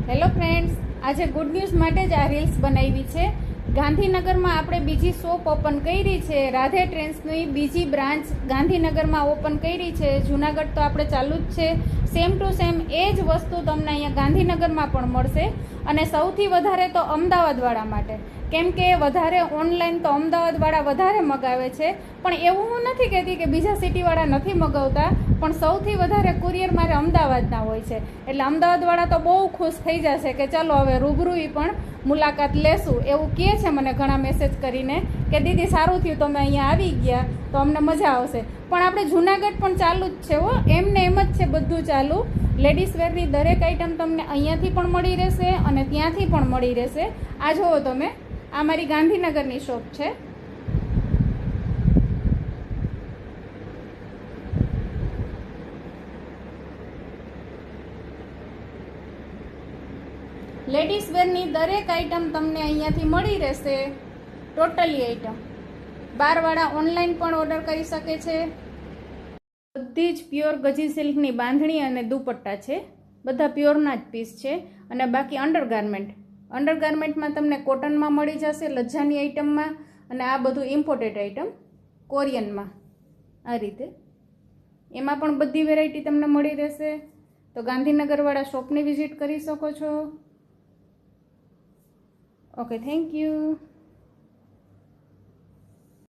Hello friends, આજે good news માટે જ આ રીલ્સ બનાવી છે. ગાંધીનગરમાં આપણે બીજી શોપ ઓપન કરી છે. રાધે ટ્રેન્ડ્સની બીજી બ્રાન્ચ ગાંધીનગરમાં ઓપન કરી છે. જૂનાગઢ તો આપણે ચાલુ જ છે. સેમ ટુ સેમ એ જ વસ્તુ તમને અહીંયા ગાંધીનગરમાં પણ મળશે. અને સૌથી વધારે તો અમદાવાદવાળા માટે, કેમ કે વધારે ઓનલાઈન તો અમદાવાદવાળા વધારે મગાવે છે. પણ એવું હું નથી કહેતી કે બીજા સિટીવાળા નથી મગાવતા, પણ સૌથી વધારે કુરિયર મારે અમદાવાદના હોય છે. એટલે અમદાવાદવાળા તો બહુ ખુશ થઈ જશે કે ચાલો હવે રૂબરૂ પણ મુલાકાત લેશું, એવું કહે છે મને ઘણા મેસેજ કરીને કે દીદી સારું થયું તમે અહીંયા આવી ગયા તો અમને મજા આવશે. પણ આપણે જૂનાગઢ પણ ચાલુ જ છે હો, એમને એમ જ છે બધું ચાલુ. લેડીઝ વેરની દરેક આઈટમ તમને અહીંયાથી પણ મળી રહેશે અને ત્યાંથી પણ મળી રહેશે. આ જુઓ તમે, આ મારી ગાંધીનગરની શોપ છે. લેડીઝ વેરની દરેક આઈટમ તમને અહીંયાથી મળી રહેશે. ટોટલી આઈટમ બારવાળા ઓનલાઈન પણ ઓર્ડર કરી શકે છે. બધી જ પ્યોર ગજી સિલ્કની બાંધણી અને દુપટ્ટા છે. બધા પ્યોરના જ પીસ છે. અને બાકી અંડરગાર્મેન્ટમાં તમને કોટનમાં મળી જશે, લજ્જાની આઈટમમાં. અને આ બધું ઇમ્પોર્ટેડ આઈટમ કોરિયનમાં આ રીતે. એમાં પણ બધી વેરાયટી તમને મળી રહેશે. તો ગાંધીનગરવાળા શોપની વિઝિટ કરી શકો છો. Okay, thank you.